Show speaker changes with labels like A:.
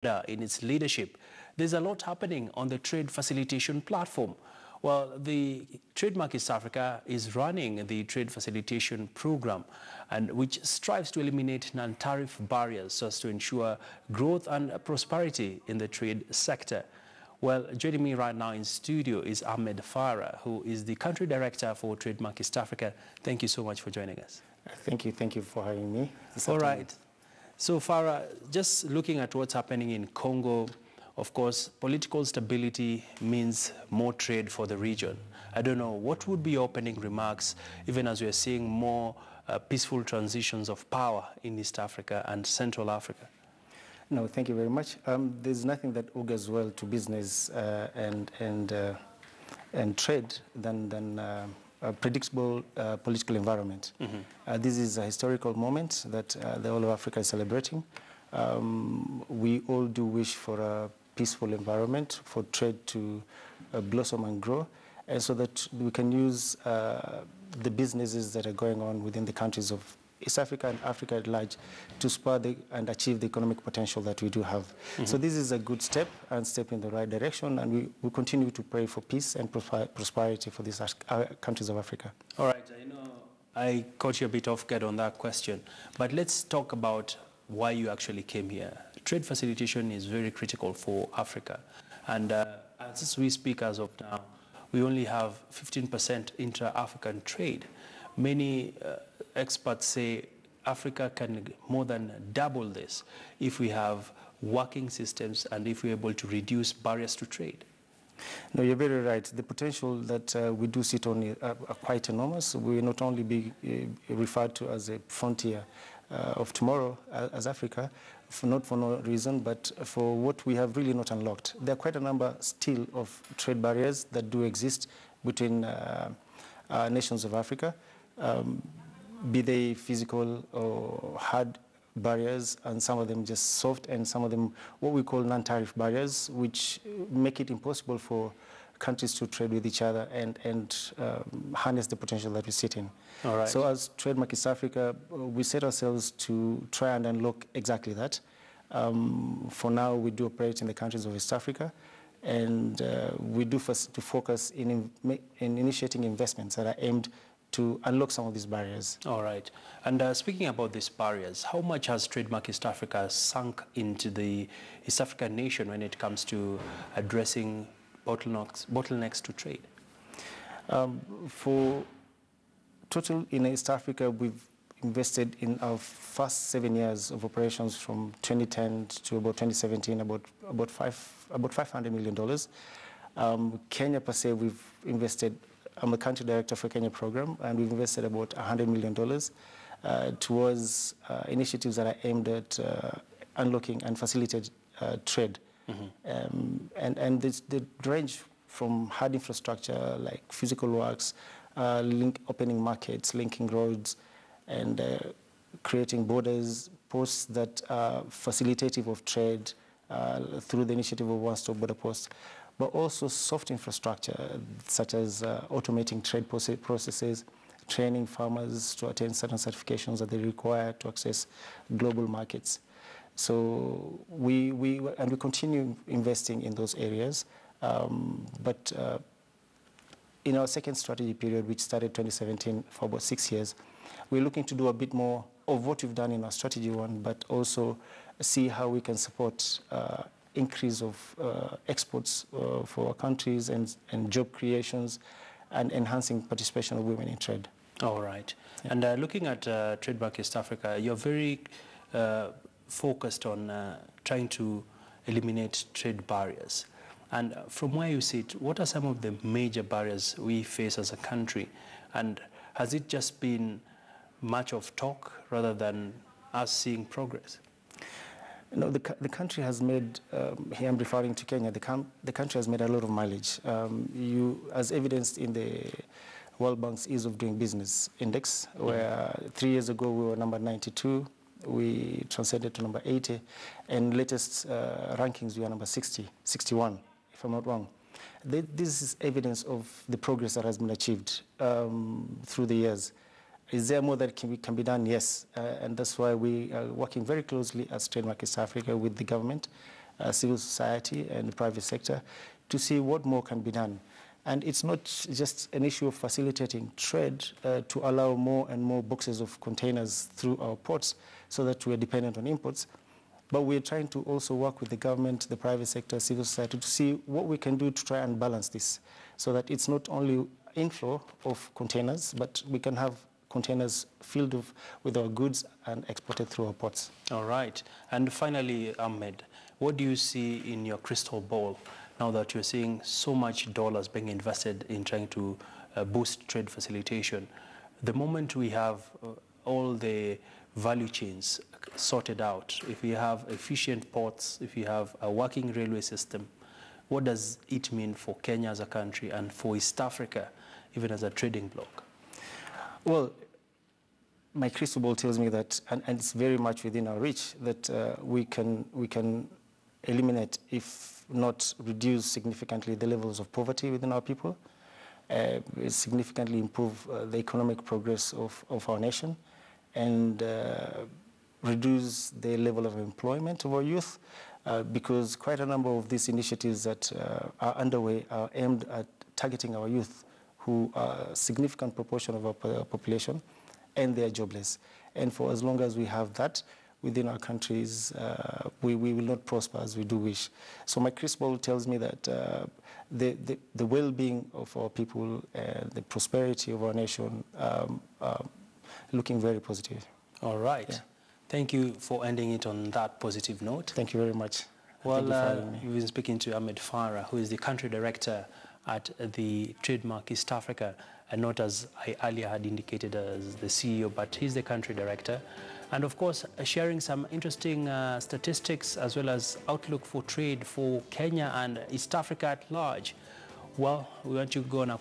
A: in its leadership. There's a lot happening on the trade facilitation platform. Well, the Trademark East Africa is running the trade facilitation program, and which strives to eliminate non-tariff barriers so as to ensure growth and prosperity in the trade sector. Well, joining me right now in studio is Ahmed Farah, who is the country director for Trademark East Africa. Thank you so much for joining us.
B: Thank you for having me.
A: All right. So Farah, just looking at what's happening in Congo, of course, political stability means more trade for the region. I don't know, what would be your opening remarks, even as we are seeing more peaceful transitions of power in East Africa and Central Africa?
B: No, thank you very much. There's nothing that augurs well to business and trade than a predictable political environment. Mm-hmm. This is a historical moment that the whole of Africa is celebrating. We all do wish for a peaceful environment, for trade to blossom and grow, and so that we can use the businesses that are going on within the countries of East Africa and Africa at large to spur and achieve the economic potential that we do have. Mm-hmm. So this is a good step and step in the right direction, and we continue to pray for peace and prosperity for these countries of Africa.
A: All right, I know I caught you a bit off guard on that question, but let's talk about why you actually came here. Trade facilitation is very critical for Africa, and as we speak as of now, we only have 15% intra-African trade. Many experts say Africa can more than double this if we have working systems and if we're able to reduce barriers to trade.
B: No, you're very right. The potential that we do sit on are quite enormous. We will not only be referred to as a frontier of tomorrow as Africa, not for no reason, but for what we have really not unlocked. There are quite a number still of trade barriers that do exist between nations of Africa, be they physical or hard barriers, and some of them just soft, and some of them what we call non-tariff barriers, which make it impossible for countries to trade with each other and harness the potential that we sit in.
A: All right.
B: So as Trademark East Africa, we set ourselves to try and unlock exactly that. For now, we do operate in the countries of East Africa, and we do to focus in initiating investments that are aimed to unlock some of these barriers.
A: All right. And speaking about these barriers, how much has Trademark East Africa sunk into the East African nation when it comes to addressing bottlenecks to trade? For total in East Africa, we've invested in our first 7 years of operations from 2010 to about 2017, about $500 million. Kenya per se, we've invested. I'm the country director for Kenya program, and we've invested about $100 million towards initiatives that are aimed at unlocking and facilitate trade. Mm-hmm. And they range from hard infrastructure like physical works, opening markets, linking roads, and creating borders, posts that are facilitative of trade through the initiative of one-stop border posts, but also soft infrastructure such as automating trade processes, training farmers to attain certain certifications that they require to access global markets. So we continue investing in those areas, but in our second strategy period, which started 2017 for about 6 years, we're looking to do a bit more of what we've done in our strategy one, but also see how we can support increase of exports for our countries and job creations and enhancing participation of women in trade. All right. Yeah. And looking at Trademark East Africa, you're very focused on trying to eliminate trade barriers. And from where you sit, what are some of the major barriers we face as a country? And has it just been much of talk rather than us seeing progress?
B: No, the country has made, here I'm referring to Kenya, the country has made a lot of mileage. As evidenced in the World Bank's Ease of Doing Business Index, where 3 years ago we were number 92, we transcended to number 80, and latest rankings we are number 61, if I'm not wrong. This is evidence of the progress that has been achieved through the years. Is there more that can be done? Yes, and that's why we are working very closely as Trademark East Africa with the government
A: civil society and the private sector to see what more can be done. And it's not just an issue of facilitating trade to allow more and more boxes of containers through our ports so that we're dependent on imports, but we're trying to also work with the government, the private sector, civil society to see what we can do to try and balance this so that it's not only inflow of containers, but we can have containers filled with our goods and exported through our ports.
C: All right. And finally, Ahmed, what do you see in your crystal ball now that you're seeing so much dollars being invested in trying to boost trade facilitation? The moment we have all the value chains sorted out, if we have efficient ports, if we have a working railway system, what does it mean for Kenya as a country and for East Africa, even as a trading bloc?
A: Well, my crystal ball tells me that, and it's very much within our reach, that we can eliminate, if not reduce significantly, the levels of poverty within our people, significantly improve the economic progress of our nation, and reduce the level of employment of our youth, because quite a number of these initiatives that are underway are aimed at targeting our youth, who are a significant proportion of our population, and they are jobless. And for as long as we have that within our countries, we will not prosper as we do wish. So my crystal ball tells me that the well-being of our people, the prosperity of our nation, looking very positive.
C: All right.
A: Yeah.
C: Thank you for ending it on that positive note.
A: Thank you very much.
C: Well, you've been speaking to Ahmed Farah, who is the country director at the Trademark East Africa, and not, as I earlier had indicated, as the CEO, but he's the country director. And of course, sharing some interesting statistics as well as outlook for trade for Kenya and East Africa at large. Well, we want you to go on a